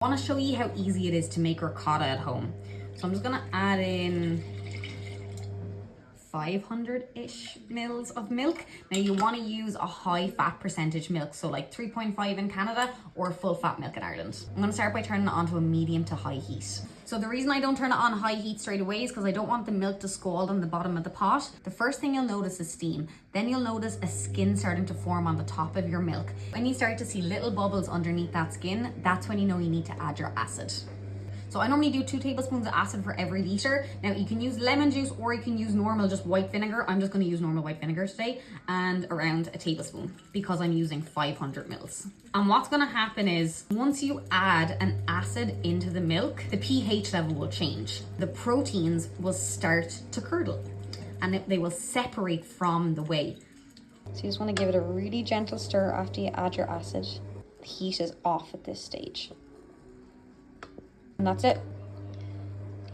I want to show you how easy it is to make ricotta at home. So I'm just going to add in 500-ish mils of milk. Now you want to use a high fat percentage milk, so like 3.5 in Canada or full fat milk in Ireland. I'm going to start by turning it on to a medium to high heat. So the reason I don't turn it on high heat straight away is because I don't want the milk to scald on the bottom of the pot. The first thing you'll notice is steam. Then you'll notice a skin starting to form on the top of your milk. When you start to see little bubbles underneath that skin, that's when you know you need to add your acid. So I normally do 2 tablespoons of acid for every litre. Now you can use lemon juice or you can use normal just white vinegar. I'm just going to use normal white vinegar today, and around a tablespoon because I'm using 500 mils. And what's going to happen is once you add an acid into the milk, the pH level will change. The proteins will start to curdle and they will separate from the whey. So you just want to give it a really gentle stir after you add your acid. The heat is off at this stage. And that's it.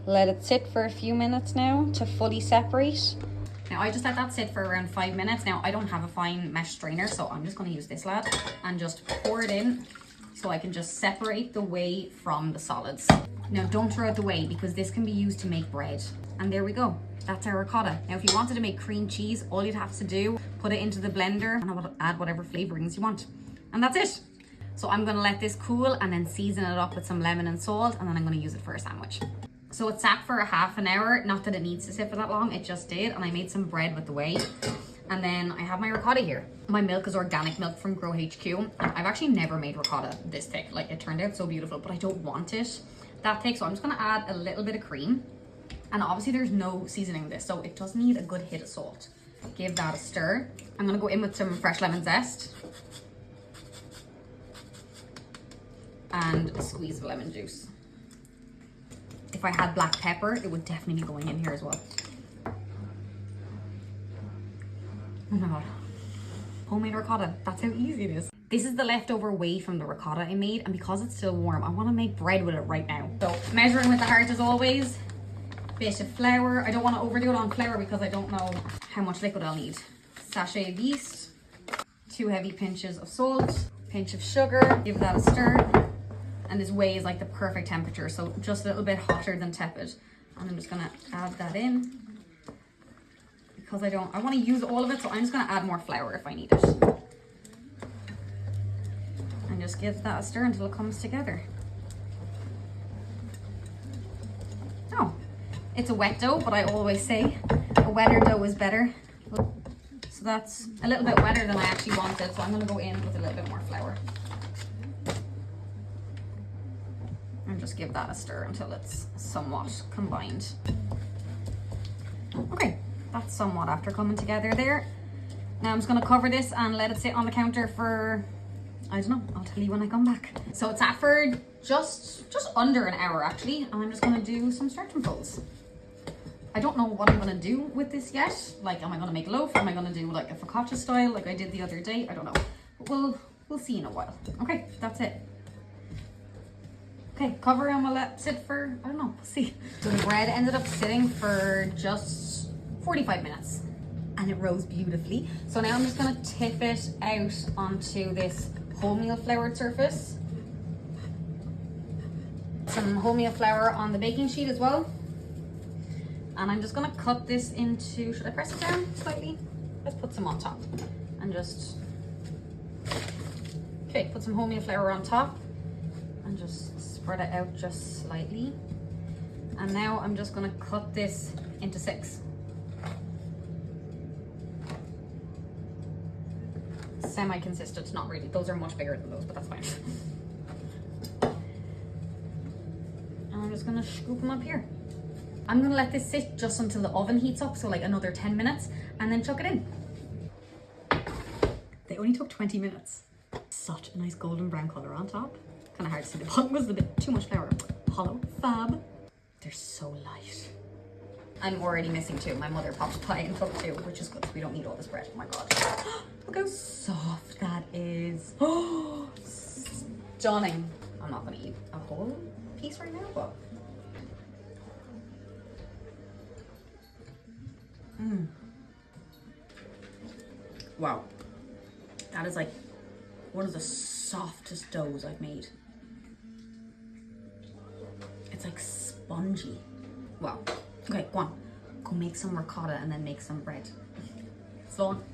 Let it sit for a few minutes now to fully separate. Now I just let that sit for around 5 minutes. Now I don't have a fine mesh strainer, so I'm just going to use this lad and just pour it in so I can just separate the whey from the solids. Now don't throw out the whey because this can be used to make bread. And there we go. That's our ricotta. Now if you wanted to make cream cheese, all you'd have to do, put it into the blender and add whatever flavorings you want. And that's it. So I'm gonna let this cool and then season it up with some lemon and salt, and then I'm gonna use it for a sandwich. So it sat for a half an hour, not that it needs to sit for that long, it just did, and I made some bread with the whey. And then I have my ricotta here. My milk is organic milk from Grow HQ. And I've actually never made ricotta this thick. Like, it turned out so beautiful, but I don't want it that thick, so I'm just gonna add a little bit of cream. And obviously there's no seasoning in this, so it does need a good hit of salt. Give that a stir. I'm gonna go in with some fresh lemon zest. And a squeeze of lemon juice. If I had black pepper, it would definitely be going in here as well. Oh my god. Homemade ricotta, that's how easy it is. This is the leftover whey from the ricotta I made, and because it's still warm, I want to make bread with it right now. So measuring with the heart as always. Bit of flour. I don't want to overdo it on flour because I don't know how much liquid I'll need. Sachet of yeast, 2 heavy pinches of salt, pinch of sugar, give that a stir. And this whey is like the perfect temperature, so just a little bit hotter than tepid. And I'm just gonna add that in because I want to use all of it, so I'm just gonna add more flour if I need it. And just give that a stir until it comes together. Oh, it's a wet dough, but I always say a wetter dough is better. So that's a little bit wetter than I actually wanted, so I'm gonna go in with a little bit more flour. And just give that a stir until it's somewhat combined. Okay, that's somewhat after coming together there. Now I'm just gonna cover this and let it sit on the counter for, I don't know, I'll tell you when I come back. So it's sat for just under an hour actually, and I'm just gonna do some stretch and folds. I don't know what I'm gonna do with this yet. Like, am I gonna make a loaf? Am I gonna do like a focaccia style like I did the other day? I don't know, but we'll see in a while. Okay, that's it. Okay, cover and we'll let it sit for, I don't know, we'll see. So the bread ended up sitting for just 45 minutes and it rose beautifully. So now I'm just gonna tip it out onto this wholemeal floured surface. Some wholemeal flour on the baking sheet as well. And I'm just gonna cut this into, should I press it down slightly? Let's put some on top and just, okay, put some wholemeal flour on top and just spread it out just slightly. And now I'm just gonna cut this into 6. Semi-consistent, not really. Those are much bigger than those, but that's fine. And I'm just gonna scoop them up here. I'm gonna let this sit just until the oven heats up, so like another 10 minutes, and then chuck it in. They only took 20 minutes. Such a nice golden brown color on top. Kind of hard to see, the bottom was a bit too much flour. Hollow, fab. They're so light. I'm already missing 2. My mother popped pie and took 2, which is good. We don't need all this bread. Oh my god. Look how soft that is. Oh, stunning. I'm not gonna eat a whole piece right now, but. Wow. That is like one of the softest doughs I've made. It's like spongy. Wow. Okay, go on. Go make some ricotta and then make some bread. Slow on.